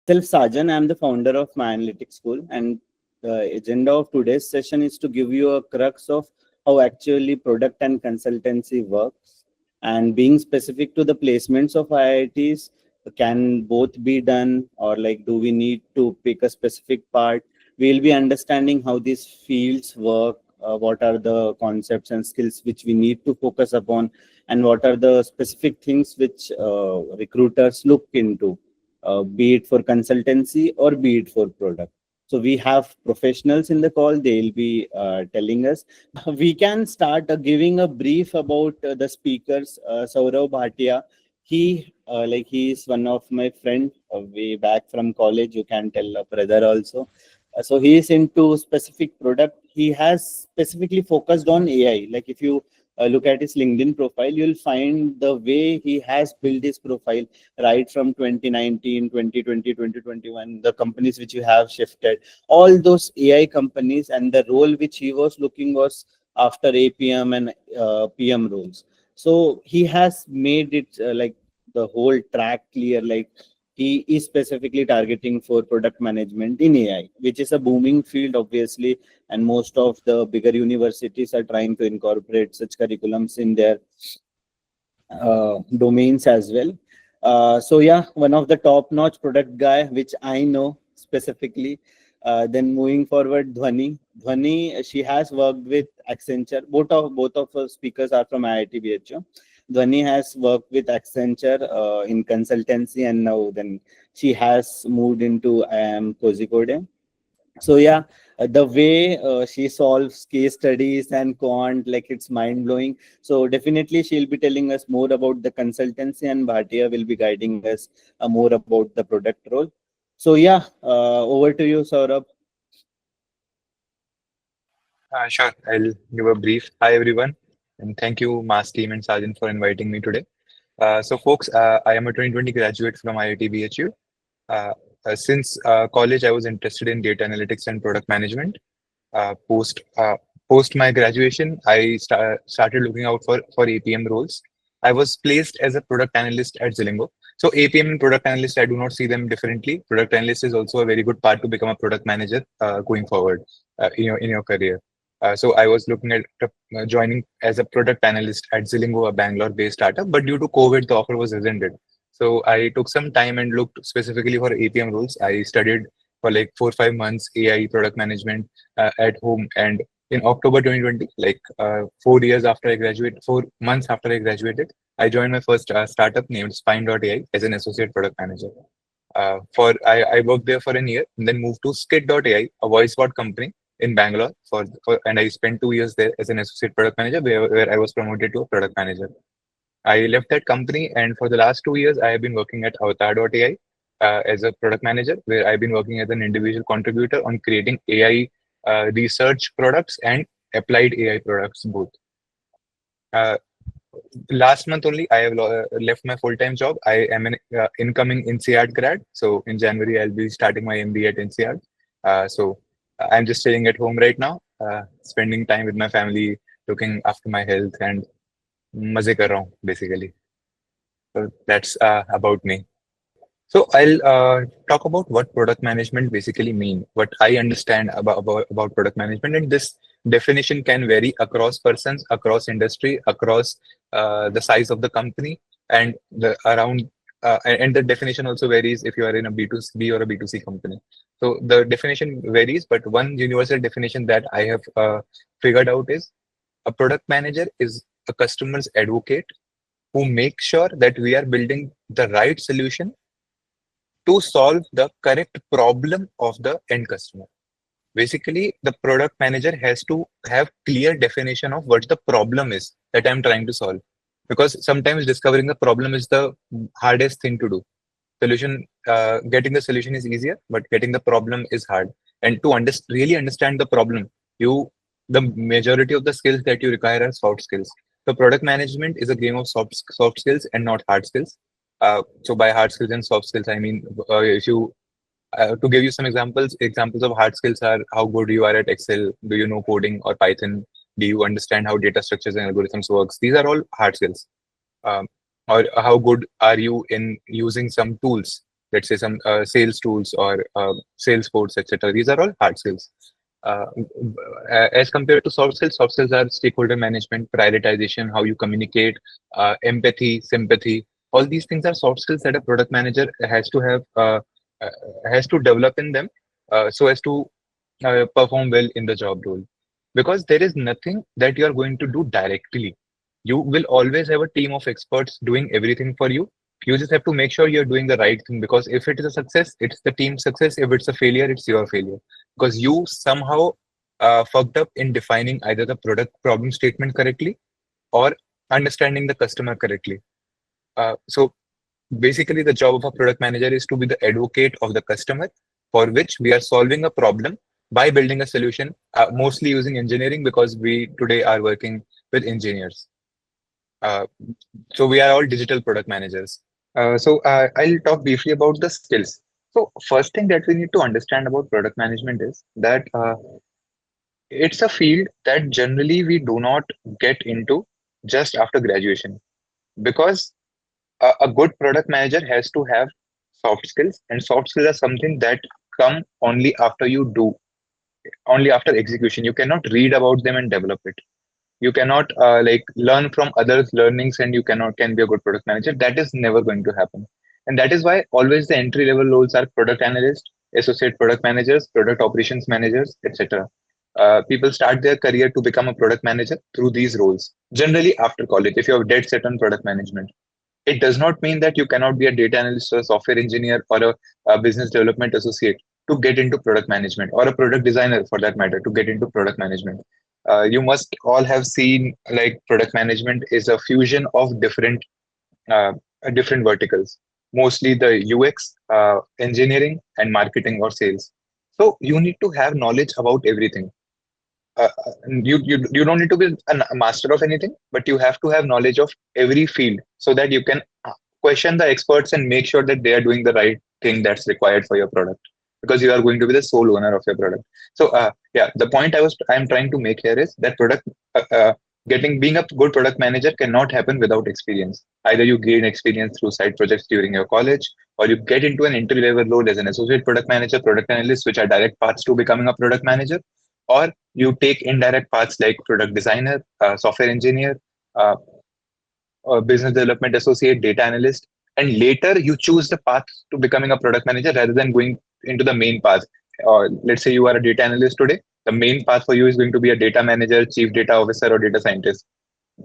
Myself, Sajan. I'm the founder of My Analytics School, and the agenda of today's session is to give you a crux of how actually product and consultancy works. And being specific to the placements of IITs, can both be done, or like do we need to pick a specific part? We'll be understanding how these fields work, what are the concepts and skills which we need to focus upon, and what are the specific things which recruiters look into, be it for consultancy or be it for product. So we have professionals in the call. They'll be telling us. We can start giving a brief about the speakers. Saurabh Bhatia. He is one of my friend way back from college. You can tell a brother also. So he is into specific product. He has specifically focused on AI. Like if you look at his LinkedIn profile, you'll find the way he has built his profile right from 2019, 2020, 2021, the companies which you have shifted, all those AI companies, and the role which he was looking was after APM and PM roles. So he has made it like the whole track clear, like he is specifically targeting for product management in AI, which is a booming field, obviously, and most of the bigger universities are trying to incorporate such curriculums in their domains as well. So yeah, one of the top-notch product guy, which I know specifically. Then moving forward, Dhvani. Dhvani, she has worked with Accenture. Both of her speakers are from IIT BHU. Dhvani has worked with Accenture in consultancy, and now then she has moved into Kozhikode. So yeah, the way she solves case studies and quant, like it's mind blowing. So definitely she'll be telling us more about the consultancy, and Bhatia will be guiding us more about the product role. So yeah, over to you, Saurabh. Sure, I'll give a brief. Hi, everyone, and thank you, Mass Team and Sargent, for inviting me today. Folks, I am a 2020 graduate from IIT BHU. Since college, I was interested in data analytics and product management. Uh, post uh, Post my graduation, I started looking out for APM roles. I was placed as a product analyst at Zillingo. So APM and product analyst, I do not see them differently. Product analyst is also a very good part to become a product manager going forward in your career. So I was looking at joining as a product analyst at Zillingo, a Bangalore-based startup. But due to COVID, the offer was rescinded. So I took some time and looked specifically for APM roles. I studied for like 4 or 5 months AI product management at home. And in October 2020, like 4 years after I graduated, 4 months after I graduated, I joined my first startup named Spyne.ai as an associate product manager. I worked there for a year and then moved to Skit.ai, a voice bot company in Bangalore and I spent 2 years there as an associate product manager where I was promoted to a product manager. I left that company, and for the last 2 years, I have been working at Avataar.ai as a product manager, where I've been working as an individual contributor on creating AI research products and applied AI products both. Uh, Last month only, I have left my full-time job. I am an incoming INSEAD grad, so in January I'll be starting my MBA at INSEAD. So I'm just staying at home right now, spending time with my family, looking after my health, and मजे कर रहा हूँ basically. So that's about me. So I'll talk about what product management basically mean, what I understand about product management, and this definition can vary across persons, across industry, across the size of the company, and the around. And the definition also varies if you are in a B2B or a B2C company. So the definition varies, but one universal definition that I have figured out is a product manager is a customer's advocate who makes sure that we are building the right solution to solve the correct problem of the end customer. Basically, the product manager has to have clear definition of what the problem is that I'm trying to solve. Because sometimes discovering the problem is the hardest thing to do. Getting the solution is easier, but getting the problem is hard. And to really understand the problem, the majority of the skills that you require are soft skills. So product management is a game of soft skills and not hard skills. So by hard skills and soft skills, I mean if you to give you some examples of hard skills are how good you are at Excel, do you know coding or Python, do you understand how data structures and algorithms works? These are all hard skills. Um, or how good are you in using some tools let's say some sales tools or Salesforce, etc. These are all hard skills. Uh, as compared to soft skills are stakeholder management, prioritization, how you communicate, empathy, sympathy. All these things are soft skills that a product manager uh, has to develop in them, so as to perform well in the job role. Because there is nothing that you are going to do directly. You will always have a team of experts doing everything for you. You just have to make sure you're doing the right thing, because if it is a success, it's the team's success. If it's a failure, it's your failure, because you somehow fucked up in defining either the product problem statement correctly or understanding the customer correctly. So basically, the job of a product manager is to be the advocate of the customer, for which we are solving a problem by building a solution, mostly using engineering, because we today are working with engineers. Uh, so we are all digital product managers. I'll talk briefly about the skills. So first thing that we need to understand about product management is that it's a field that generally we do not get into just after graduation, because a good product manager has to have soft skills, and soft skills are something that come only after you do, only after execution. You cannot read about them and develop it. You cannot like learn from others learnings, and you cannot can be a good product manager. That is never going to happen. And that is why always the entry level roles are product analyst, associate product managers, product operations managers, etc. People start their career to become a product manager through these roles, generally after college, if you have dead set on product management. It does not mean that you cannot be a data analyst or a software engineer or a business development associate to get into product management, or a product designer for that matter to get into product management. You must all have seen like product management is a fusion of uh, different verticals, mostly the UX, engineering, and marketing or sales. So you need to have knowledge about everything. You don't need to be a master of anything, but you have to have knowledge of every field so that you can question the experts and make sure that they are doing the right thing that's required for your product, because you are going to be the sole owner of your product. So yeah, the point I'm trying to make here is that product getting being a good product manager cannot happen without experience. Either you gain experience through side projects during your college, or you get into an entry level role as an associate product manager, product analyst, which are direct paths to becoming a product manager, or you take indirect paths like product designer, software engineer, uh, business development associate, data analyst, and later you choose the path to becoming a product manager rather than going into the main path. Let's say you are a data analyst today. The main path for you is going to be a data manager, chief data officer, or data scientist,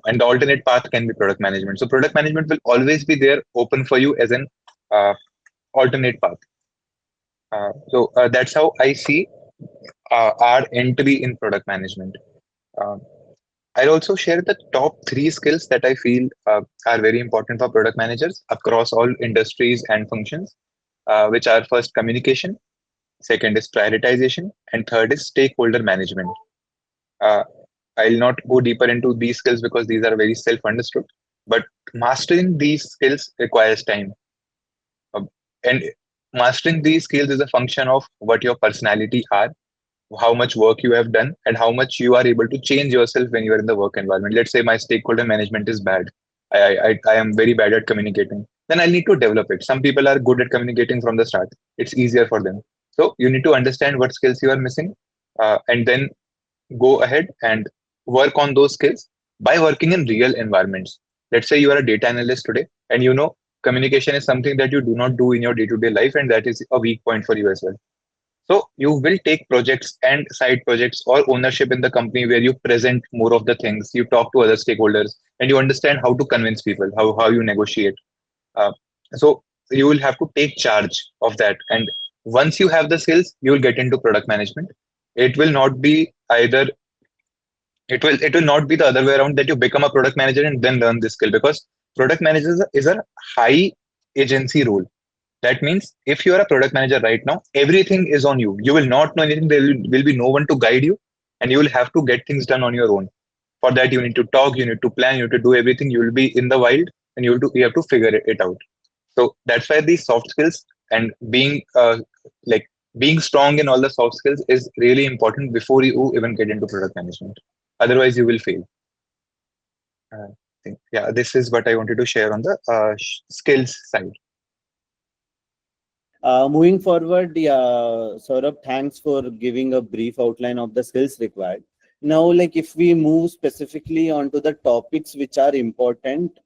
and the alternate path can be product management. So product management will always be there, open for you as an uh, alternate path. That's how I see our entry in product management. Uh, I'll also share the top three skills that I feel are very important for product managers across all industries and functions, which are first communication, second is prioritization, and third is stakeholder management. Uh, I'll not go deeper into these skills because these are very self understood, but mastering these skills requires time. And mastering these skills is a function of what your personality are, how much work you have done, and how much you are able to change yourself when you are in the work environment. Let's say my stakeholder management is bad. I am very bad at communicating. Then I need to develop it. Some people are good at communicating from the start. It's easier for them. So you need to understand what skills you are missing, and then go ahead and work on those skills by working in real environments. Let's say you are a data analyst today, and you know communication is something that you do not do in your day-to-day life, and that is a weak point for you as well. So you will take projects and side projects or ownership in the company where you present more of the things, you talk to other stakeholders, and you understand how to convince people, how you negotiate. Uh, so you will have to take charge of that. And once you have the skills, you will get into product management. It will not be either it will not be the other way around, that you become a product manager and then learn this skill, because product manager is a high agency role. That means if you are a product manager right now, everything is on you. You will not know anything. There will be no one to guide you, and you will have to get things done on your own. For that, you need to talk, you need to plan, you need to do everything. You will be in the wild, and you have to figure it out. So that's why these soft skills and like being strong in all the soft skills is really important before you even get into product management. Otherwise, you will fail. I think, yeah, this is what I wanted to share on the skills side. Moving forward, Saurabh, thanks for giving a brief outline of the skills required. Now, like if we move specifically onto the topics which are important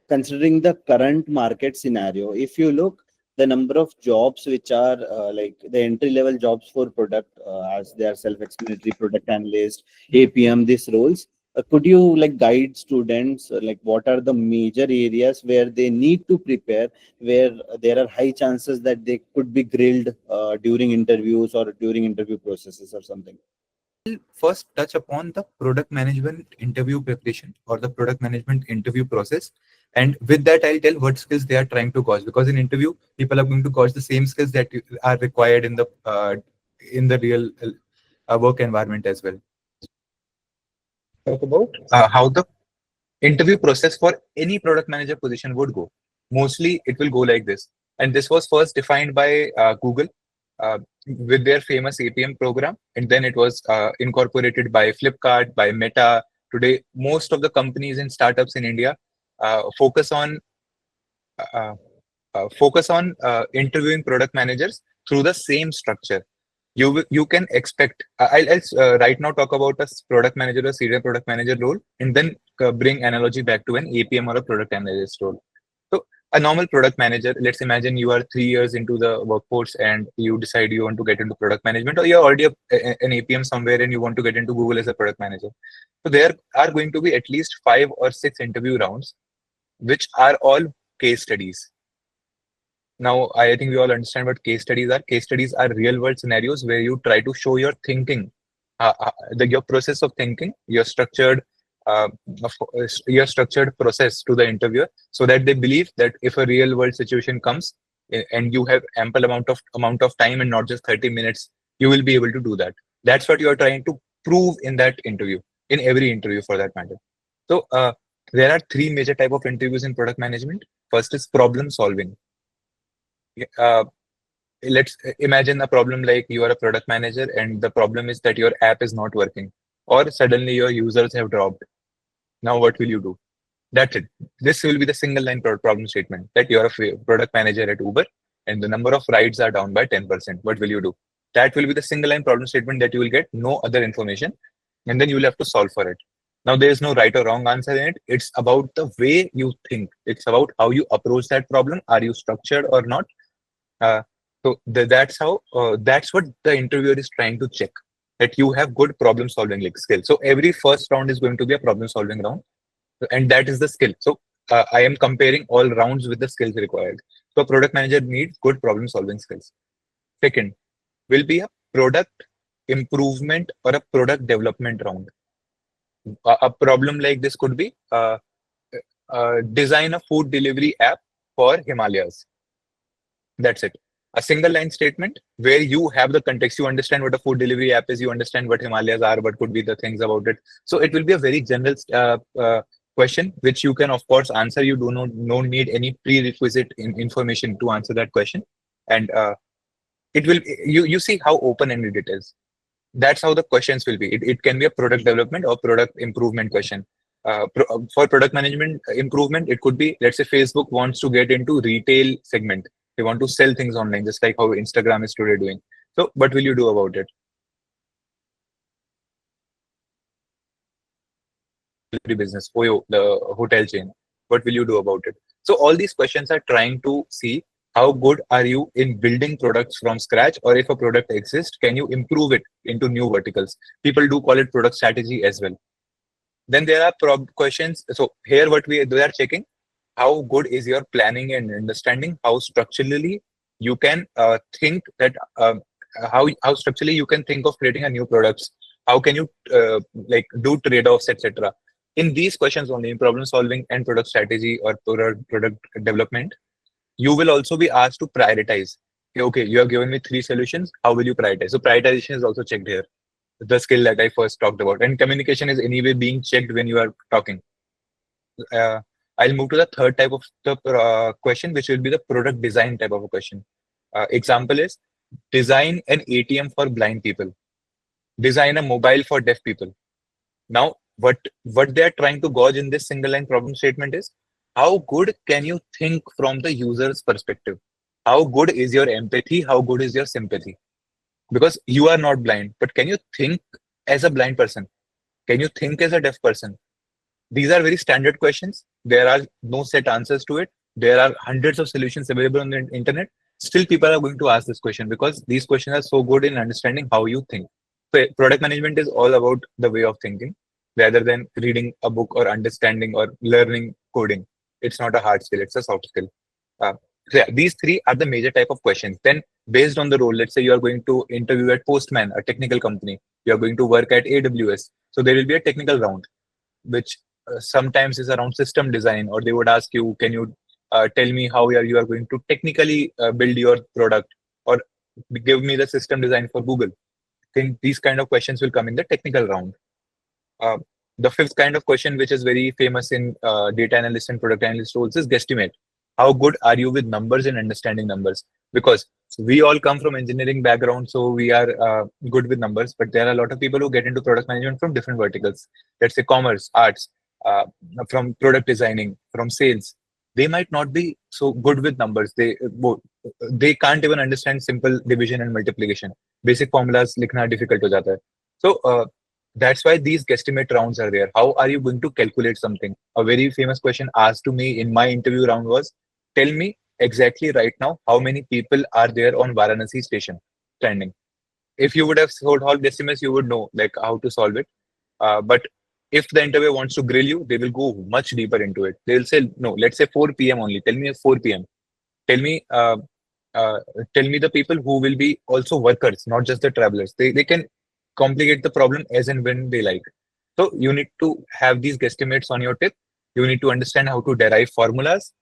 considering the current market scenario, if you look the number of jobs which are like the entry level jobs for product, as they are self-explanatory, product analyst, APM, these roles, could you like guide students like what are the major areas where they need to prepare, where there are high chances that they could be grilled during interviews or during interview processes or something? First touch upon the product management interview preparation or the product management interview process. And with that, I'll tell what skills they are trying to gauge, because in interview, people are going to gauge the same skills that are required in the real work environment as well. Talk about how the interview process for any product manager position would go. Mostly, it will go like this. And this was first defined by Google with their famous APM program. And then it was incorporated by Flipkart, by Meta. Today, most of the companies and startups in India focus on uh, interviewing product managers through the same structure. You can expect. I'll right now talk about a product manager or senior product manager role, and then bring analogy back to an APM or a product analyst role. So a normal product manager, let's imagine you are 3 years into the workforce and you decide you want to get into product management, or you're already an APM somewhere and you want to get into Google as a product manager. So there are going to be at least 5 or 6 interview rounds, which are all case studies. Now, I think we all understand what case studies are. Case studies are real world scenarios where you try to show your thinking, your process of thinking, uh, your structured process to the interviewer, so that they believe that if a real world situation comes and you have ample amount of time and not just 30 minutes, you will be able to do that. That's what you are trying to prove in that interview, in every interview for that matter. So there are three major type of interviews in product management. First is problem solving. uh, let's imagine a problem like you are a product manager and the problem is that your app is not working, or suddenly your users have dropped. Now what will you do? That's it. This will be the single line problem statement, that you're a product manager at Uber and the number of rides are down by 10%. What will you do? That will be the single line problem statement that you will get no other information, and then you will have to solve for it. Now there is no right or wrong answer in it. It's about the way you think. It's about how you approach that problem. Are you structured or not? uh, that's what the interviewer is trying to check, that you have good problem solving like skill. So every first round is going to be a problem solving round, and that is the skill. So I am comparing all rounds with the skills required. So a product manager needs good problem solving skills. Second will be a product improvement or a product development round. A problem like this could be design a food delivery app for Himalayas. That's it. A single line statement where you have the context, you understand what a food delivery app is, you understand what Himalayas are, what could be the things about it. So it will be a very general question, which you can of course answer. You do not no need any prerequisite information to answer that question, and it will you see how open ended it is. That's how the questions will be. It can be a product development or product improvement question. For product management improvement, it could be, let's say Facebook wants to get into retail segment. They want to sell things online, just like how Instagram is today doing. So what will you do about it? Delivery business, Oyo, the hotel chain. What will you do about it? So all these questions are trying to see how good are you in building products from scratch, or if a product exists, can you improve it into new verticals? People do call it product strategy as well. Then there are questions. So here what we are checking, how good is your planning and understanding, how structurally you can think that how structurally you can think of creating a new products, how can you like do trade-offs, etc. In these questions only, in problem solving and product strategy or product development, you will also be asked to prioritize. Okay, you have given me 3 solutions, how will you prioritize? So prioritization is also checked here, the skill that I first talked about. And communication is anyway being checked when you are talking. uh, I'll move to the third type of the question, which will be the product design type of a question. Example is, design an ATM for blind people, design a mobile for deaf people. Now, what they are trying to gauge in this single line problem statement is, how good can you think from the user's perspective? how good is your empathy? How good is your sympathy? Because you are not blind, but can you think as a blind person? Can you think as a deaf person? These are very standard questions. There are no set answers to it. There are hundreds of solutions available on the internet. Still, people are going to ask this question because these questions are so good in understanding how you think. So, product management is all about the way of thinking rather than reading a book or understanding or learning coding. It's not a hard skill, it's a soft skill. Uh, so yeah, these three are the major type of questions. Then, based on the role, let's say you are going to interview at Postman, a technical company. You are going to work at AWS. So there will be a technical round which sometimes is around system design, or they would ask you, can you tell me how you are going to technically build your product, or give me the system design for Google. I think these kind of questions will come in the technical round. uh, the fifth kind of question, which is very famous in data analyst and product analyst roles, is guesstimate. How good are you with numbers and understanding numbers? Because we all come from engineering background, so we are good with numbers. But there are a lot of people who get into product management from different verticals. Let's say commerce, arts, uh, from product designing, from sales. They might not be so good with numbers. They can't even understand simple division and multiplication. Basic formulas likhna difficult ho jata hai. So that's why these guesstimate rounds are there. How are you going to calculate something? A very famous question asked to me in my interview round was, tell me exactly right now how many people are there on Varanasi station standing. If you would have solved estimates, you would know like how to solve it. But if the interviewer wants to grill you, they will go much deeper into it. They'll say, no, let's say 4 p.m. only. Tell me at 4 p.m. Tell me, uh, tell me the people who will be also workers, not just the travelers. They can complicate the problem as and when they like. So you need to have these guesstimates on your tip. You need to understand how to derive formulas,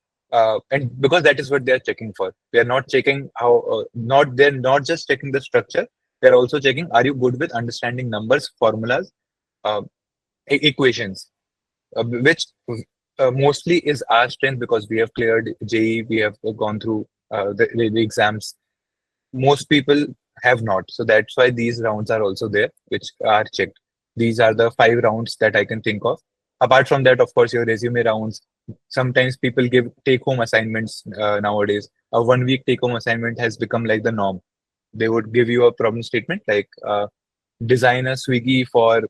and because that is what they are checking for. They are not checking how, they're not just checking the structure. They're also checking, are you good with understanding numbers, formulas, uh, equations, which mostly is our strength because we have cleared JEE, we have gone through the exams. Most people have not. So that's why these rounds are also there, which are checked. These are the 5 rounds that I can think of. Apart from that, of course, your resume rounds. Sometimes people give take home assignments nowadays. A 1 week take home assignment has become like the norm. They would give you a problem statement like design a Swiggy for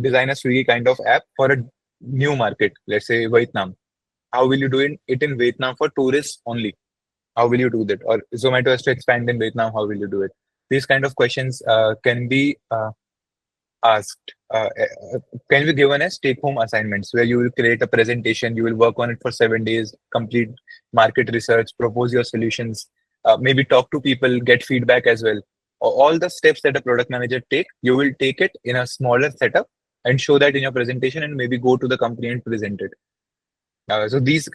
design a Swiggy kind of app for a new market, let's say Vietnam. How will you do it in Vietnam for tourists only? How will you do that? Or Zomato has to expand in Vietnam. How will you do it? These kind of questions can be asked, can be given as take-home assignments where you will create a presentation, you will work on it for 7 days, complete market research, propose your solutions, maybe talk to people, get feedback as well. All the steps that a product manager take, you will take it in a smaller setup and show that in your presentation and maybe go to the company and present it. So these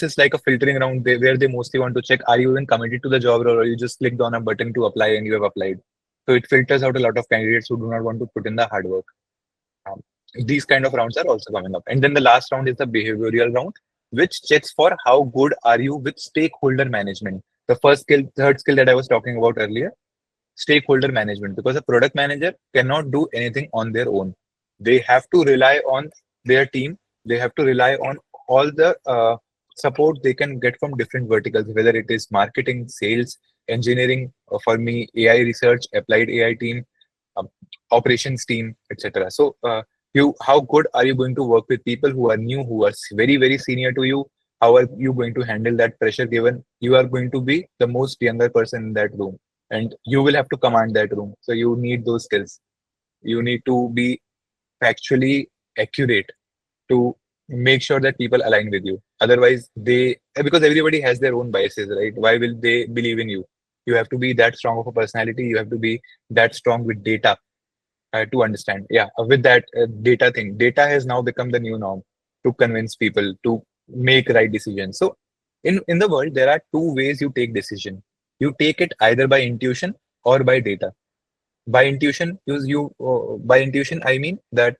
is like a filtering round where they mostly want to check, are you even committed to the job role, or you just clicked on a button to apply and you have applied. So it filters out a lot of candidates who do not want to put in the hard work. Um, these kind of rounds are also coming up. And then the last round is the behavioral round, which checks for how good are you with stakeholder management. The third skill that I was talking about earlier, stakeholder management, because a product manager cannot do anything on their own. They have to rely on their team. They have to rely on all the support they can get from different verticals, whether it is marketing, sales, engineering, for me, AI research, applied AI team, um, operations team, etc. So, how good are you going to work with people who are new, who are very, very senior to you? How are you going to handle that pressure given you are going to be the most younger person in that room? And you will have to command that room. So you need those skills. You need to be factually accurate to make sure that people align with you. Otherwise, because everybody has their own biases, right? Why will they believe in you? You have to be that strong of a personality. You have to be that strong with data to understand. Yeah, with that data thing, data has now become the new norm to convince people to make right decisions. So in the world, there are two ways you take decision. You take it either by intuition or by data. By intuition, I mean that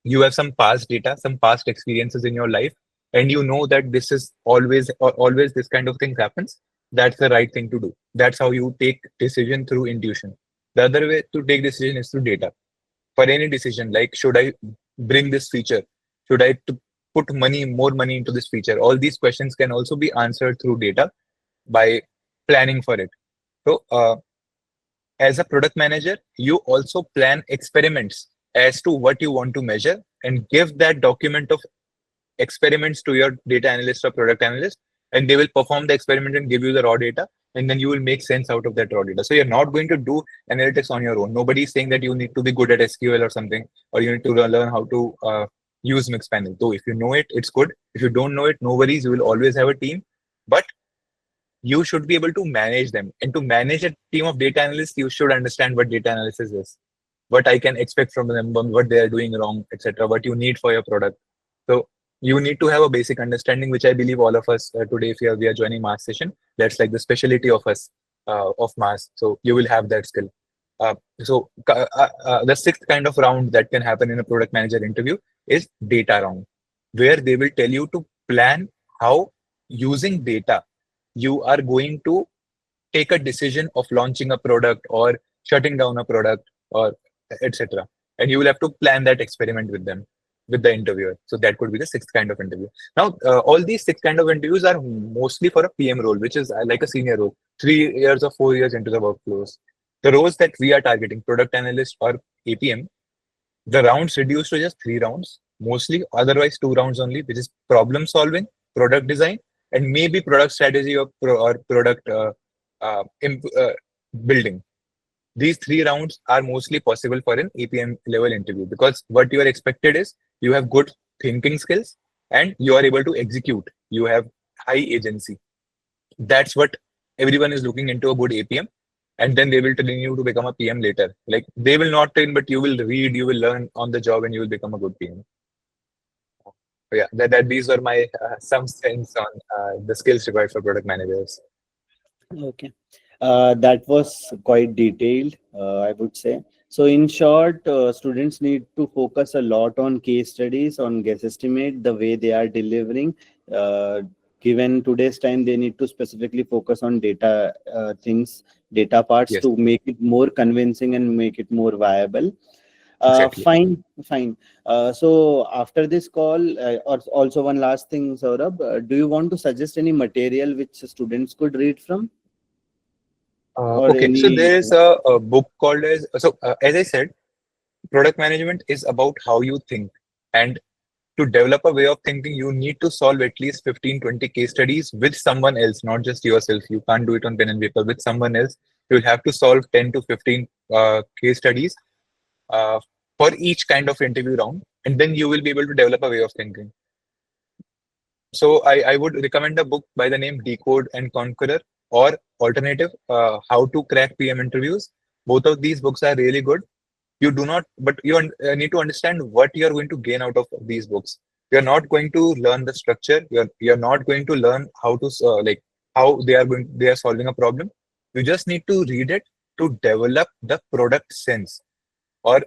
you have some past data, some past experiences in your life, and you know that this is always this kind of thing happens. That's the right thing to do. That's how you take decision, through intuition. The other way to take decision is through data. For any decision, like should I bring this feature, should I put more money into this feature, all these questions can also be answered through data. by planning for it. So as a product manager, you also plan experiments as to what you want to measure and give that document of experiments to your data analyst or product analyst, and they will perform the experiment and give you the raw data, and then you will make sense out of that raw data. So you're not going to do analytics on your own. Nobody is saying that you need to be good at SQL or something, or you need to learn how to use mixed panel. Though if you know it, it's good. If you don't know it, no worries. You will always have a team, but you should be able to manage them. And to manage a team of data analysts, you should understand what data analysis is, what I can expect from them, what they are doing wrong, etc., what you need for your product. So you need to have a basic understanding, which I believe all of us today, if we are joining mass session, that's like the specialty of us of mass. So you will have that skill. The sixth kind of round that can happen in a product manager interview is data round, where they will tell you to plan how using data you are going to take a decision of launching a product or shutting down a product or etc. And you will have to plan that experiment with them, with the interviewer. So that could be the sixth kind of interview. Now, all these six kind of interviews are mostly for a PM role, which is like a senior role, 3 years or 4 years into the workflows. The roles that we are targeting, product analyst or APM, the rounds reduced to just 3 rounds, mostly, otherwise 2 rounds only, which is problem solving, product design, and maybe product strategy or product building. These 3 rounds are mostly possible for an APM level interview, because what you are expected is you have good thinking skills and you are able to execute. You have high agency. That's what everyone is looking into a good APM. And then they will train you to become a PM later. Like they will not train, but you will read, you will learn on the job, and you will become a good PM. So yeah, that these were my some sense on the skills required for product managers. Okay. That was quite detailed, I would say. So in short, students need to focus a lot on case studies, on guess estimate, the way they are delivering. Uh, Given today's time, they need to specifically focus on data things, data parts Yes, to make it more convincing and make it more viable. exactly. Fine. So after this call, or also one last thing, Saurabh, do you want to suggest any material which students could read from, or Okay, so any? there is a book called as I said, product management is about how you think. And to develop a way of thinking, you need to solve at least 15-20 case studies with someone else, not just yourself. You can't do it on pen and paper with someone else. You'll have to solve 10 to 15 case studies uh, for each kind of interview round. And then you will be able to develop a way of thinking. So I would recommend a book by the name Decode and Conqueror, or alternative, How to Crack PM Interviews. Both of these books are really good. You do not, but you need to understand what you are going to gain out of these books. You're not going to learn the structure. You're not going to learn how to like how they are solving a problem. You just need to read it to develop the product sense, or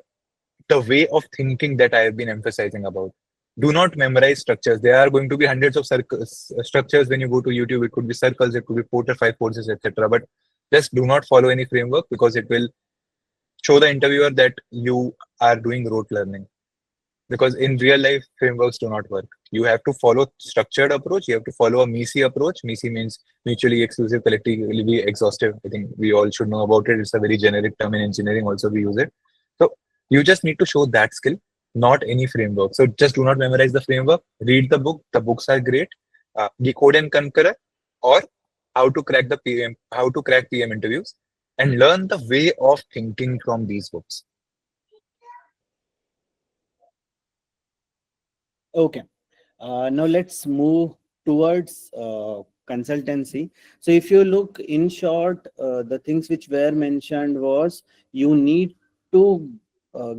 the way of thinking that I have been emphasizing about. Do not memorize structures. There are going to be hundreds of structures when you go to YouTube. It could be circles, it could be 4 or 5 forces, etc. But just do not follow any framework, because it will show the interviewer that you are doing rote learning. Because in real life, frameworks do not work. You have to follow structured approach. You have to follow a MISI approach. MISI means mutually exclusive, collectively exhaustive. I think we all should know about it. It's a very generic term in engineering. Also, we use it. So you just need to show that skill, not any framework. So just do not memorize the framework. Read the book. The books are great. Decode and Conquer, or How to Crack PM Interviews, and learn the way of thinking from these books. Okay. Now let's move towards consultancy. So if you look in short, the things which were mentioned was you need to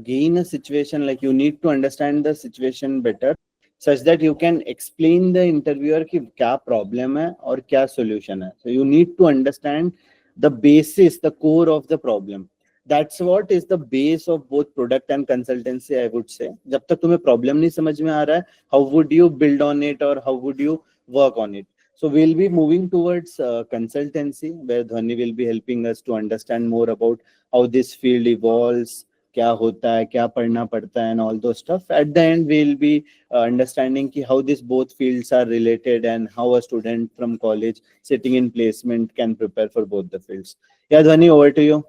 gain a situation, like you need to understand the situation better, such that you can explain the interviewer कि क्या problem है और क्या solution है. So you need to understand the basis, the core of the problem. That's what is the base of both product and consultancy, I would say. जब तक तुम्हें problem नहीं समझ में आ रहा है, how would you build on it, or how would you work on it? So we'll be moving towards consultancy, where Dhvani will be helping us to understand more about how this field evolves, क्या होता है, क्या पढ़ना पड़ता है, and all those stuff. At the end, we'll be understanding ki how these both fields are related and how a student from college sitting in placement can prepare for both the fields. Yeah, Dhvani, over to you.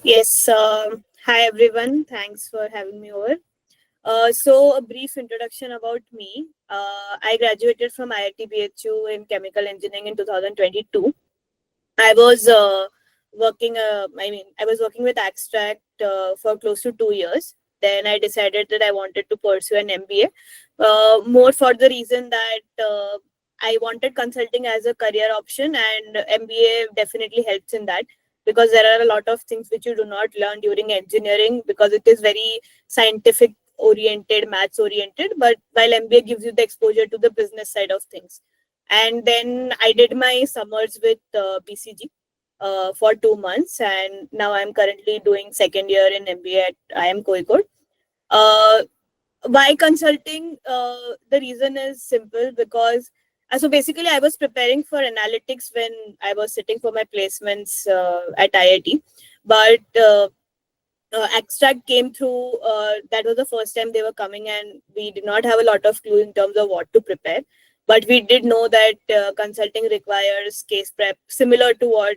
Yes. Hi, everyone. Thanks for having me over. So, a brief introduction about me. I graduated from IIT BHU in chemical engineering in 2022. I was I was working with Extract for close to 2 years. Then I decided that I wanted to pursue an MBA, more for the reason that I wanted consulting as a career option, and MBA definitely helps in that, because there are a lot of things which you do not learn during engineering, because it is very scientific oriented, maths oriented. But while MBA gives you the exposure to the business side of things. And then I did my summers with BCG for 2 months, and now I'm currently doing second year in MBA at IIM Kozhikode. Why consulting? The reason is simple, because so basically I was preparing for analytics when I was sitting for my placements at IIT, but Extract came through. That was the first time they were coming, and we did not have a lot of clue in terms of what to prepare. But we did know that consulting requires case prep, similar to what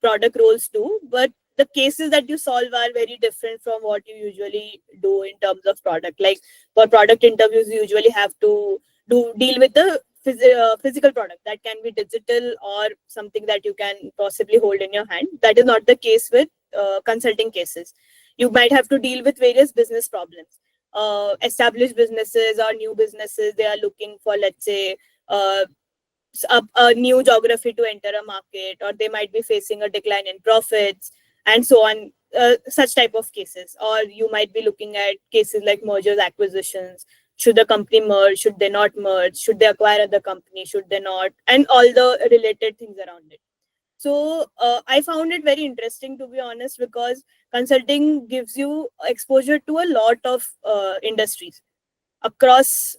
product roles do. But the cases that you solve are very different from what you usually do in terms of product. Like for product interviews, you usually have to deal with the physical product that can be digital or something that you can possibly hold in your hand. That is not the case with consulting cases. You might have to deal with various business problems. Established businesses or new businesses, they are looking for, let's say, a new geography to enter a market, or they might be facing a decline in profits, and so on. Such type of cases. Or you might be looking at cases like mergers, acquisitions. Should the company merge? Should they not merge? Should they acquire other company? Should they not? And all the related things around it. So I found it very interesting, to be honest, because consulting gives you exposure to a lot of industries across,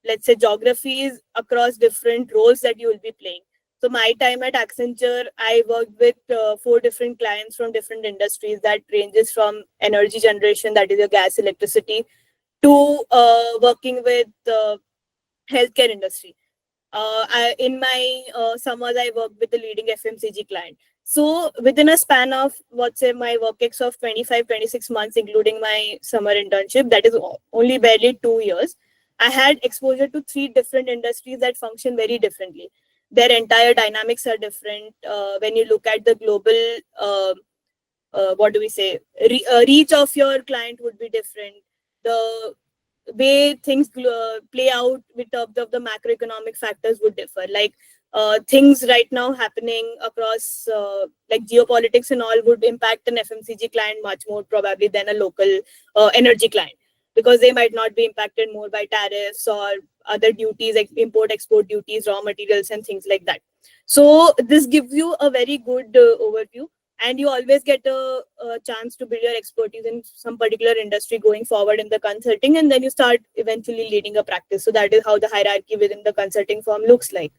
let's say, geographies, across different roles that you will be playing. So my time at Accenture, I worked with 4 different clients from different industries that ranges from energy generation, that is your gas, electricity, to working with healthcare industry. In my summers, I worked with the leading FMCG client. So within a span of, let's say, my work ex of 25, 26 months, including my summer internship, that is only barely 2 years, I had exposure to 3 different industries that function very differently. Their entire dynamics are different. When you look at the global, what do we say, reach of your client would be different. The way things play out with terms of the macroeconomic factors would differ. Like things right now happening across, like geopolitics and all, would impact an FMCG client much more probably than a local energy client, because they might not be impacted more by tariffs or other duties, like import export duties, raw materials, and things like that. So this gives you a very good overview, and you always get a chance to build your expertise in some particular industry going forward in the consulting, and then you start eventually leading a practice. So that is how the hierarchy within the consulting firm looks like.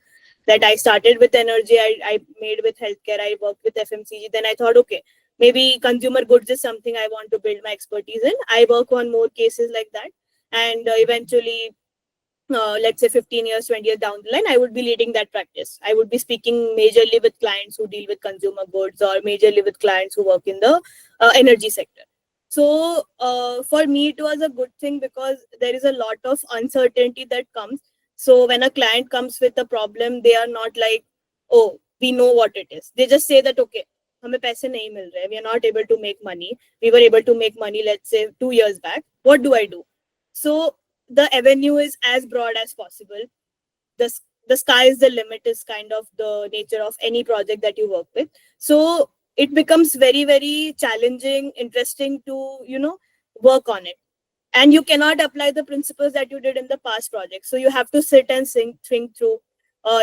That I started with energy, I made with healthcare, I worked with FMCG. Then I thought, okay, maybe consumer goods is something I want to build my expertise in. I work on more cases like that, and eventually, let's say 15 years, 20 years down the line, I would be leading that practice. I would be speaking majorly with clients who deal with consumer goods, or majorly with clients who work in the energy sector. So for me, it was a good thing, because there is a lot of uncertainty that comes. So when a client comes with a problem, they are not like, oh, we know what it is. They just say that, okay, हमें पैसे नहीं मिल रहे, we are not able to make money. We were able to make money, let's say 2 years back. What do I do? So the avenue is as broad as possible. The sky is the limit is kind of the nature of any project that you work with. So it becomes very, very challenging, interesting to, work on it. And you cannot apply the principles that you did in the past project. So you have to sit and think through.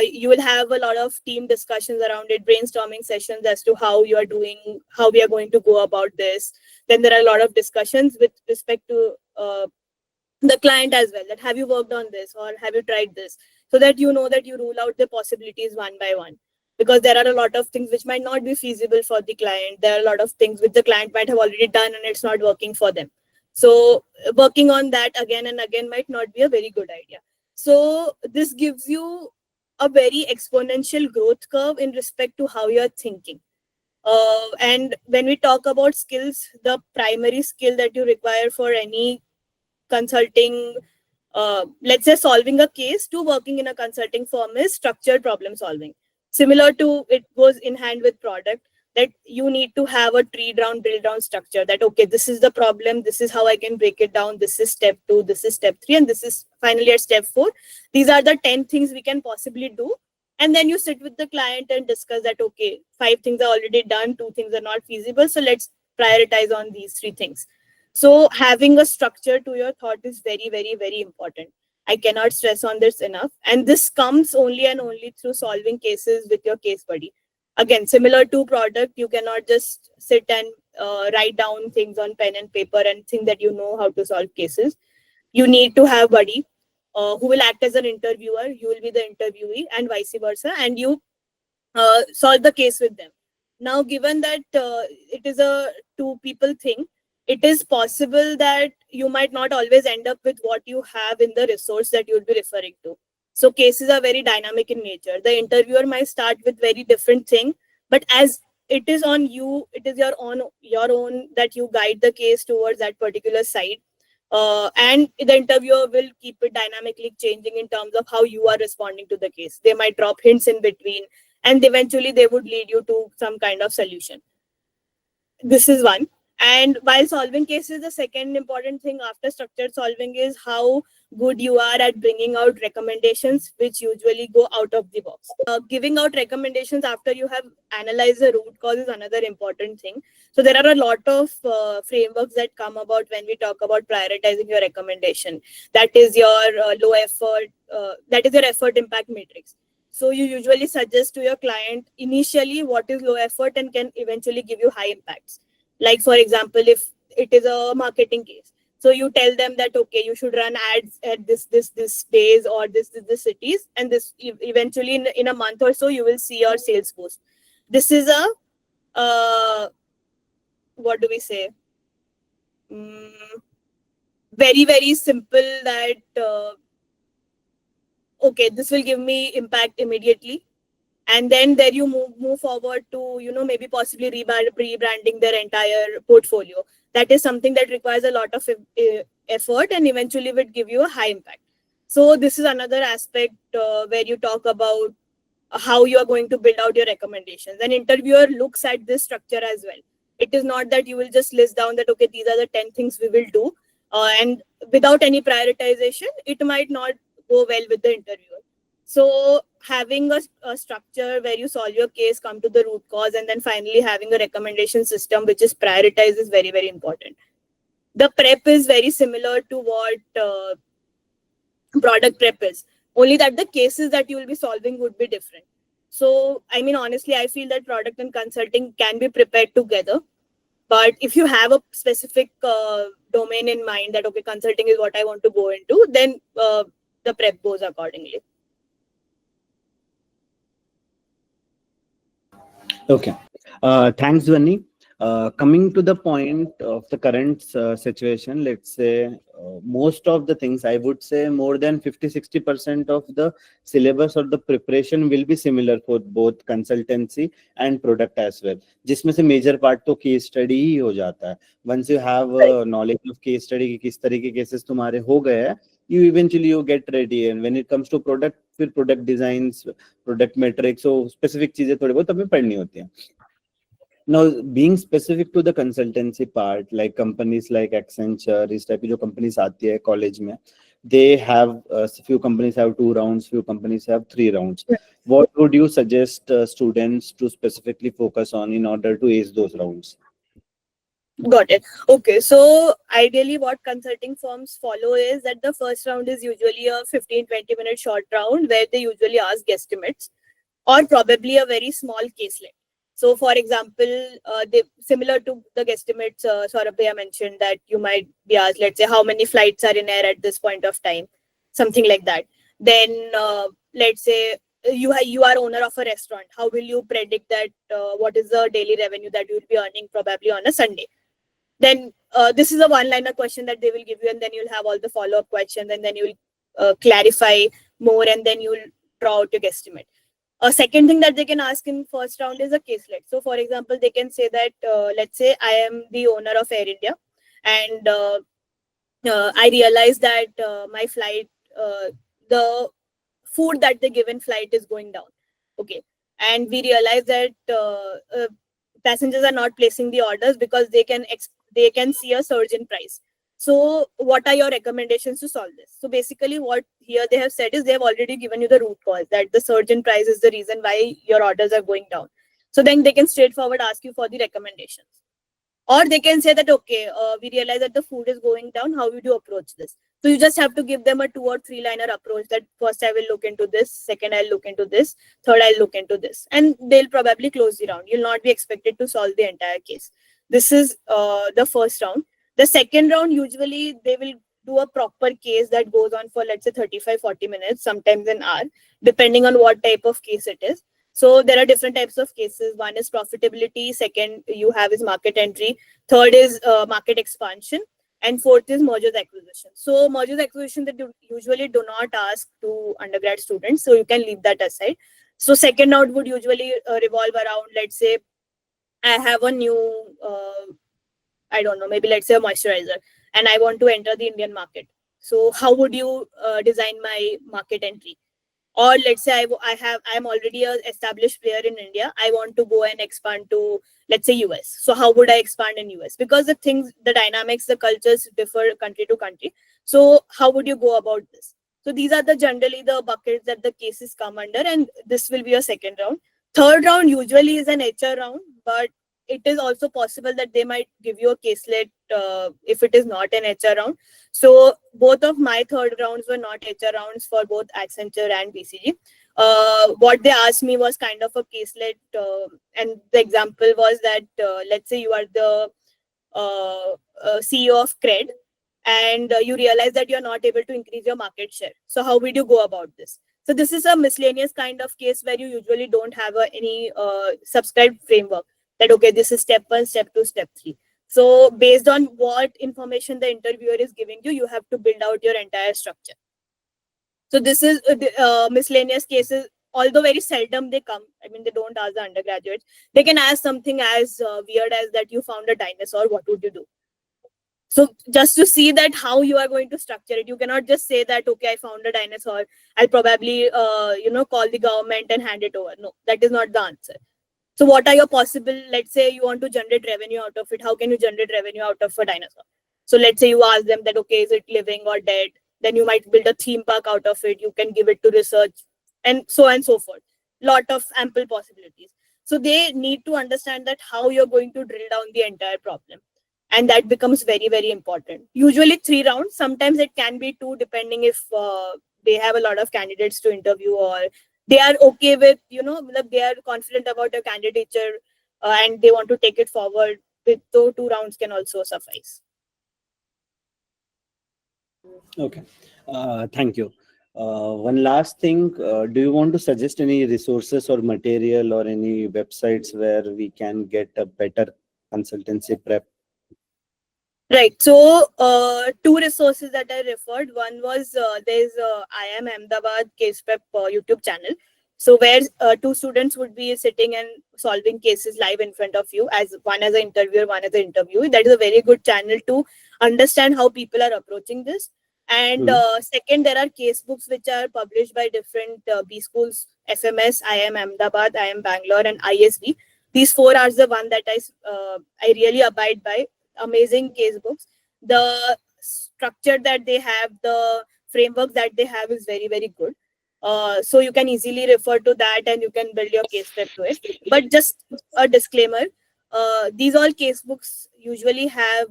You will have a lot of team discussions around it, brainstorming sessions as to how you are doing, how we are going to go about this. Then there are a lot of discussions with respect to the client as well, that have you worked on this or have you tried this, so that you know that you rule out the possibilities one by one. because there are a lot of things which might not be feasible for the client. There are a lot of things which the client might have already done and it's not working for them. So working on that again and again might not be a very good idea. So this gives you a very exponential growth curve in respect to how you're thinking. And when we talk about skills, the primary skill that you require for any consulting, let's say solving a case to working in a consulting firm, is structured problem solving. Similar to, it goes in hand with product, that you need to have a tree down, drill down structure, that okay, this is the problem, this is how I can break it down, this is step 2, this is step 3, and this is finally at step 4. These are the 10 things we can possibly do. And then you sit with the client and discuss that, okay, 5 things are already done, 2 things are not feasible, so let's prioritize on these 3 things. So having a structure to your thought is very, very, very important. I cannot stress on this enough. And this comes only and only through solving cases with your case buddy. Again, similar to product, you cannot just sit and write down things on pen and paper and think that you know how to solve cases. You need to have buddy who will act as an interviewer. You will be the interviewee and vice versa. And you solve the case with them. Now, given that it is a 2 people thing, it is possible that you might not always end up with what you have in the resource that you'll be referring to. So cases are very dynamic in nature. The interviewer might start with very different thing, but as it is on you, it is your own that you guide the case towards that particular side. And the interviewer will keep it dynamically changing in terms of how you are responding to the case. They might drop hints in between, and eventually they would lead you to some kind of solution. This is one. And while solving cases, the second important thing after structured solving is how good you are at bringing out recommendations, which usually go out of the box. Giving out recommendations after you have analyzed the root cause is another important thing. So there are a lot of frameworks that come about when we talk about prioritizing your recommendation. That is your low effort, that is your effort impact matrix. So you usually suggest to your client initially what is low effort and can eventually give you high impacts. Like, for example, if it is a marketing case, so you tell them that, okay, you should run ads at this days or this cities, and this eventually in a month or so, you will see your sales boost. This is a, what do we say? Very, very simple that, okay, this will give me impact immediately. And then there you move forward to, maybe possibly rebranding their entire portfolio. That is something that requires a lot of effort and eventually would give you a high impact. So this is another aspect where you talk about how you are going to build out your recommendations. An interviewer looks at this structure as well. It is not that you will just list down that, okay, these are the 10 things we will do. And without any prioritization, it might not go well with the interviewer. So having a structure where you solve your case, come to the root cause, and then finally having a recommendation system which is prioritized is very, very important. The prep is very similar to what product prep is, only that the cases that you will be solving would be different. So, I mean, honestly, I feel that product and consulting can be prepared together. But if you have a specific domain in mind that, okay, consulting is what I want to go into, then the prep goes accordingly. Okay. Thanks, Dhvani. Coming to the point of the current situation, let's say most of the things, I would say more than 50-60% of the syllabus or the preparation will be similar for both consultancy and product as well. जिसमें से major part तो case study ही हो जाता है. Once you have knowledge of case study कि किस तरह के cases तुम्हारे हो गए हैं, you eventually get ready. And when it comes to product, फिर product designs, product metrics, so specific चीजें थोड़ी बहुत हमें पढ़नी होती हैं. Now, being specific to the consultancy part, like companies like Accenture, इस type की जो companies आती है college में, they have few companies have 2 rounds, few companies have 3 rounds. What would you suggest students to specifically focus on in order to ace those rounds? Got it. Okay, so ideally what consulting firms follow is that the first round is usually a 15-20 minute short round where they usually ask guesstimates or probably a very small caselet. So for example, they similar to the guesstimates Saurabh Bhatia mentioned, that you might be asked, let's say, how many flights are in air at this point of time, something like that. Then let's say you are owner of a restaurant. How will you predict that what is the daily revenue that you will be earning probably on a Sunday? Then this is a one-liner question that they will give you, and then you'll have all the follow-up questions, and then you'll clarify more, and then you'll draw out your guesstimate. A second thing that they can ask in first round is a caselet. So, for example, they can say that, let's say I am the owner of Air India, and I realize that my flight, the food that they give in flight is going down. Okay. And we realize that passengers are not placing the orders because they can see a surge in price. So what are your recommendations to solve this? So basically what here they have said is they have already given you the root cause, that the surge in price is the reason why your orders are going down. So then they can straightforward ask you for the recommendations. Or they can say that, okay, we realize that the food is going down. How would you approach this? So you just have to give them a 2 or 3 liner approach, that first I will look into this, second I'll look into this, third I'll look into this. And they'll probably close the round. You'll not be expected to solve the entire case. This is the first round. The second round, usually they will do a proper case that goes on for, let's say, 35-40 minutes, sometimes an hour, depending on what type of case it is. So there are different types of cases. One is profitability. Second you have is market entry. Third is market expansion. And fourth is mergers acquisition. So mergers acquisition that usually do not ask to undergrad students. So you can leave that aside. So second round would usually revolve around, let's say, I have a new, I don't know, maybe let's say a moisturizer, and I want to enter the Indian market. So how would you design my market entry? Or let's say I'm already an established player in India. I want to go and expand to, let's say, US. So how would I expand in US? Because the things, the dynamics, the cultures differ country to country. So how would you go about this? So these are generally the buckets that the cases come under, and this will be a second round. Third round usually is an HR round, but it is also possible that they might give you a caselet if it is not an HR round. So both of my third rounds were not HR rounds for both Accenture and BCG. What they asked me was kind of a caselet, and the example was that let's say you are the CEO of Cred, and you realize that you're not able to increase your market share. So how would you go about this? So this is a miscellaneous kind of case where you usually don't have any subscribed framework, that okay, this is step 1, step 2, step 3. So based on what information the interviewer is giving you, you have to build out your entire structure. So this is miscellaneous cases. Although very seldom they come, I mean, they don't ask the undergraduates. They can ask something as weird as that you found a dinosaur, what would you do? So just to see that how you are going to structure it, you cannot just say that, okay, I found a dinosaur, I'll probably, call the government and hand it over. No, that is not the answer. So what are your possible, let's say you want to generate revenue out of it. How can you generate revenue out of a dinosaur? So let's say you ask them that, okay, is it living or dead? Then you might build a theme park out of it. You can give it to research and so forth. Lot of ample possibilities. So they need to understand that how you're going to drill down the entire problem. And that becomes very, very important. Usually 3 rounds. Sometimes it can be 2, depending if they have a lot of candidates to interview, or they are okay with, they are confident about their candidature and they want to take it forward. With 2 rounds can also suffice. Okay. Thank you. One last thing, do you want to suggest any resources or material or any websites where we can get a better consultancy prep? Right. So 2 resources that I referred. One was there's IIM Ahmedabad Case Prep YouTube channel. So where 2 students would be sitting and solving cases live in front of you, as one as an interviewer, one as an interviewee. That is a very good channel to understand how people are approaching this. And second, there are case books which are published by different B schools, FMS, IIM Ahmedabad, IIM Bangalore, and ISB. These 4 are the one that I really abide by. Amazing case books. The structure that they have, the framework that they have is very, very good. So you can easily refer to that and you can build your case prep to it. But just a disclaimer, these all case books usually have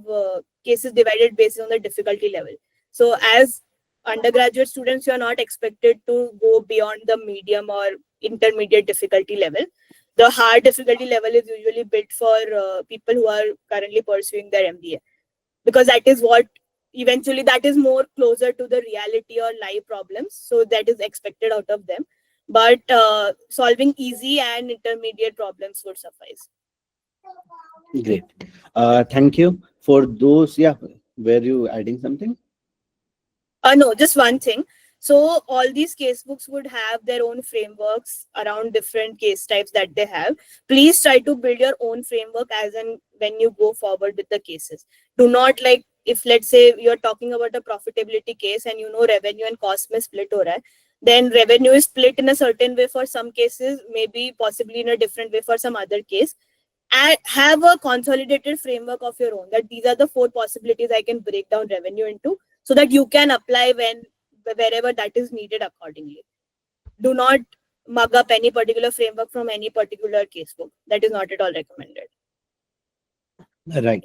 cases divided based on the difficulty level. So as undergraduate students, you are not expected to go beyond the medium or intermediate difficulty level. The hard difficulty level is usually built for people who are currently pursuing their MBA, because that is what eventually, that is more closer to the reality or live problems. So that is expected out of them. but solving easy and intermediate problems would suffice. Great. Thank you for those. Yeah, were you adding something? No, just one thing. So all these casebooks would have their own frameworks around different case types that they have. Please try to build your own framework as and when you go forward with the cases. Do not, like, if let's say you're talking about a profitability case and you know revenue and cost may split ho raha hai, then revenue is split in a certain way for some cases, maybe possibly in a different way for some other case. And have a consolidated framework of your own, that these are the 4 possibilities I can break down revenue into, so that you can apply wherever that is needed accordingly. Do not mug up any particular framework from any particular casebook. That is not at all recommended. Right.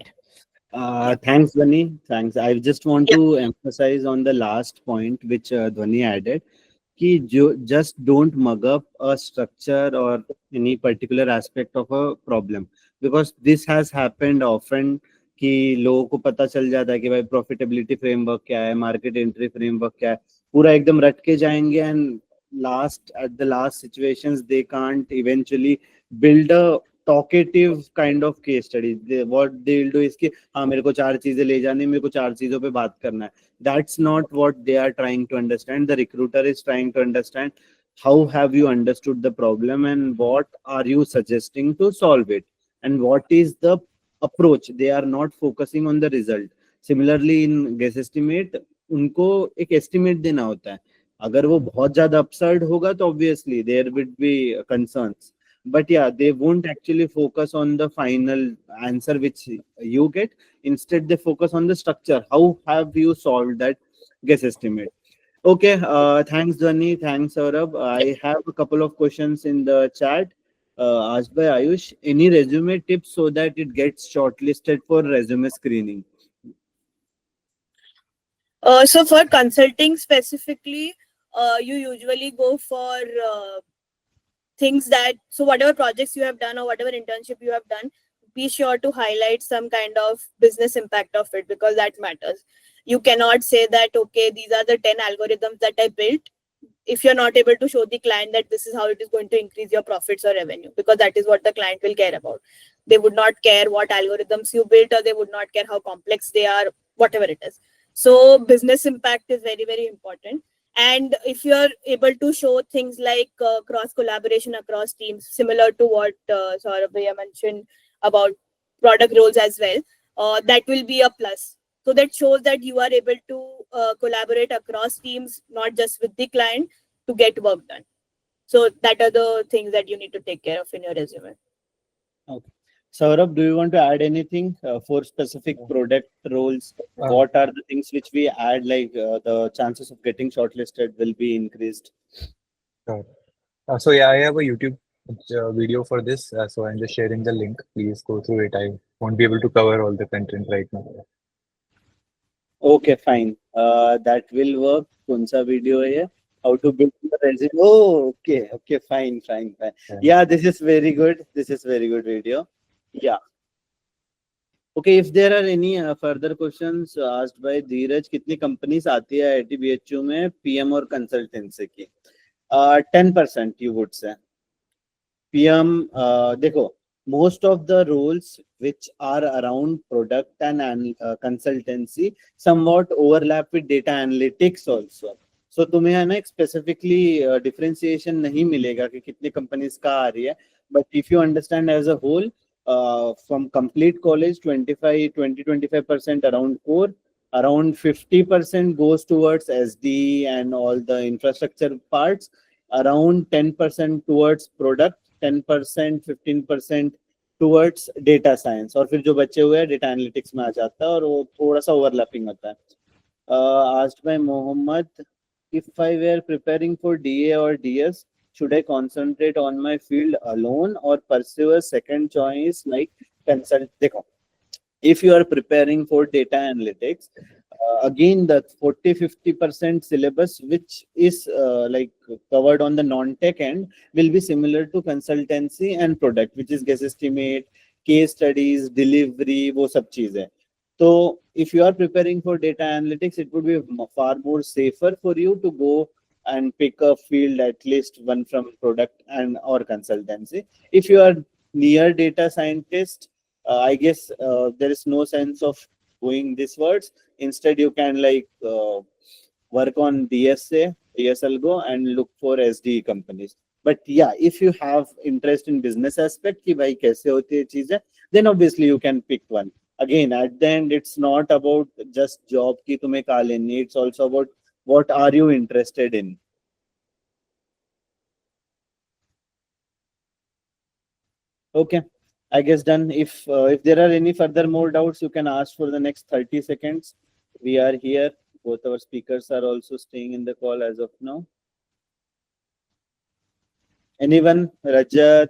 Thanks, Dhvani. Thanks. I just want to emphasize on the last point which Dhvani added. Just don't mug up a structure or any particular aspect of a problem, because this has happened often कि लोगों को पता चल जाता है कि भाई profitability framework क्या है, मार्केट एंट्री फ्रेमवर्क क्या है, पूरा एकदम रट के जाएंगे and at the last situations they can't eventually build a talkative kind of case study. What they'll do is कि हाँ मेरे को 4 चीजें ले जानी, मेरे को 4 चीजों पे बात करना है. That's not what they are trying to understand. The recruiter is trying to understand how have you understood the problem and what are you suggesting to solve it, and what is the approach. They are not focusing on the result. Similarly in guess estimate, उनको एक estimate देना होता है. अगर वो बहुत ज्यादा absurd होगा तो obviously there would be concerns. But yeah, they won't actually focus on the final answer which you get. Instead, they focus on the structure. How have you solved that guess estimate? Okay, thanks Dhvani, thanks Saurabh. I have a couple of questions in the chat. Asked by Ayush, any resume tips so that it gets shortlisted for resume screening? So for consulting specifically, you usually go for things that, so whatever projects you have done or whatever internship you have done, be sure to highlight some kind of business impact of it, because that matters. You cannot say that, okay, these are the 10 algorithms that I built, if you're not able to show the client that this is how it is going to increase your profits or revenue, because that is what the client will care about. They would not care what algorithms you built, or they would not care how complex they are, whatever it is. So business impact is very, very important. And if you're able to show things like cross collaboration across teams, similar to what Saurabh Bhatia mentioned about product roles as well, that will be a plus. So that shows that you are able to collaborate across teams, not just with the client, to get work done. So that are the things that you need to take care of in your resume. Okay. Saurabh, do you want to add anything for specific product roles? What are the things which we add, like the chances of getting shortlisted will be increased? So yeah, I have a YouTube video for this. So I'm just sharing the link. Please go through it. I won't be able to cover all the content right now. Okay, fine. That will work. Kunsa video hai? How to build the resume? Oh, okay, fine. Yeah, this is very good. This is very good video. Yeah. Okay, if there are any further questions asked by Dheeraj, कितनी companies आती है IIT BHU में PM और consultancy की? 10% you would say. PM, देखो, most of the roles which are around product and consultancy somewhat overlap with data analytics also. So तुम्हें है ना specifically differentiation नहीं मिलेगा कि कितनी companies का आ रही है. But if you understand as a whole, from complete college, 20-25% around core, around 50% goes towards SD and all the infrastructure parts, around 10% towards product, 10%, 15% towards data science, और फिर जो बचे हुए हैं data analytics में आ जाता है और वो थोड़ा सा overlapping होता है. Asked by Mohammed, if I were preparing for DA or DS, should I concentrate on my field alone or pursue a second choice like consult? देखो, if you are preparing for data analytics, again the 40-50% syllabus which is like covered on the non-tech end will be similar to consultancy and product, which is guess estimate, case studies, delivery, वो सब चीजें. So if you are preparing for data analytics, it would be far more safer for you to go and pick a field, at least one from product and or consultancy. If you are near data scientist, I guess there is no sense of going this words. Instead, you can work on DSA, DSL and look for SD companies. But yeah, if you have interest in business aspect, कि भाई कैसे होती है चीजें, then obviously you can pick one. Again, at the end, it's not about just job की तुम्हें कहाँ लेनी, it's also about what are you interested in. Okay, I guess done. If there are any further more doubts, you can ask for the next 30 seconds. We are here. Both our speakers are also staying in the call as of now. Anyone? Rajat,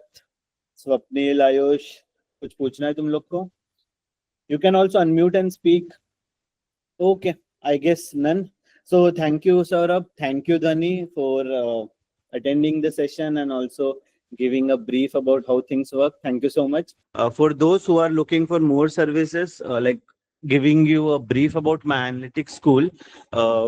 Swapnil, Ayush, कुछ पूछना है तुम लोग को? You can also unmute and speak. Okay, I guess none. So thank you, Saurabh. Thank you, Dhvani, for attending the session and also giving a brief about how things work. Thank you so much. For those who are looking for more services, like giving you a brief about my analytics school,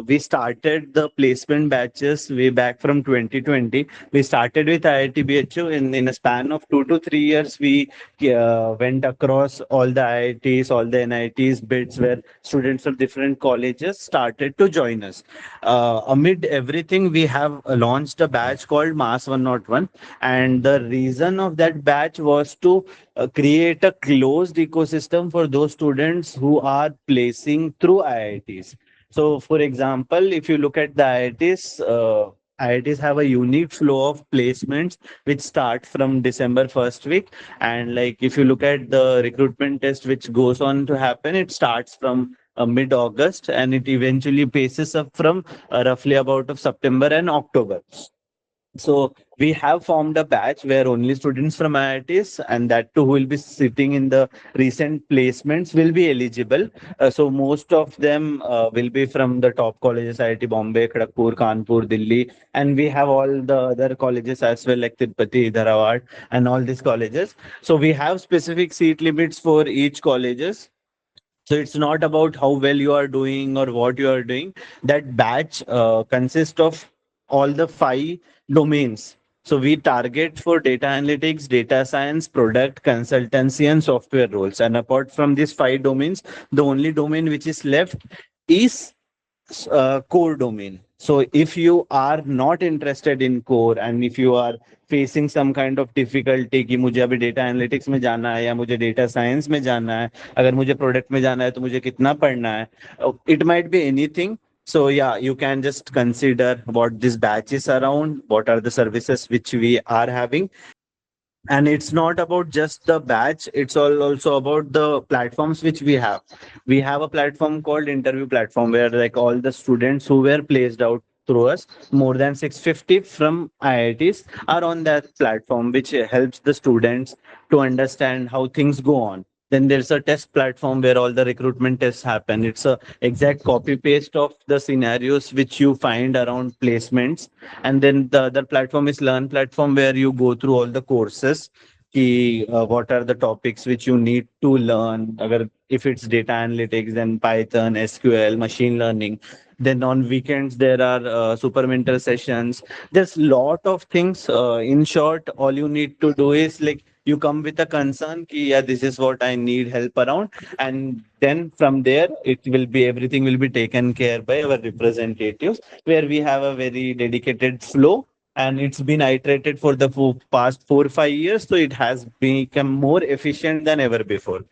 we started the placement batches way back from 2020. We started with IIT BHU. In a span of 2 to 3 years, we went across all the IITs, all the NITs bids where students of different colleges started to join us. Amid everything, we have launched a batch called Mass 101, and the reason of that batch was to create a closed ecosystem for those students who are placing through IITs. So, for example, if you look at the IITs have a unique flow of placements which start from December first week, and like if you look at the recruitment test which goes on to happen, it starts from mid-August and it eventually paces up from roughly about of September and October. So we have formed a batch where only students from IITs and that too who will be sitting in the recent placements will be eligible. So most of them will be from the top colleges, IIT Bombay, Kharagpur, Kanpur, Delhi, and we have all the other colleges as well like Tirupati, Dharawat and all these colleges. So we have specific seat limits for each colleges. So it's not about how well you are doing or what you are doing. That batch consists of all the 5 domains. So we target for data analytics, data science, product, consultancy, and software roles. And apart from these 5 domains, the only domain which is left is core domain. So if you are not interested in core and if you are facing some kind of difficulty कि मुझे अभी data analytics में जाना है या मुझे data science में जाना है, अगर मुझे product में जाना है तो मुझे कितना पढ़ना है, it might be anything. So yeah, you can just consider what this batch is around, what are the services which we are having. And it's not about just the batch, it's all also about the platforms which we have a platform called interview platform where like all the students who were placed out through us, more than 650 from IITs are on that platform, which helps the students to understand how things go on. Then there's a test platform where all the recruitment tests happen. It's a exact copy paste of the scenarios which you find around placements. And then the other platform is learn platform where you go through all the courses. What are the topics which you need to learn? If it's data analytics, then Python, SQL, machine learning. Then on weekends there are super mentor sessions. There's lot of things. In short, all you need to do is like you come with a concern ki, yeah, this is what I need help around, and then from there everything will be taken care by our representatives, where we have a very dedicated flow, and it's been iterated for the past 4 or 5 years, so it has become more efficient than ever before.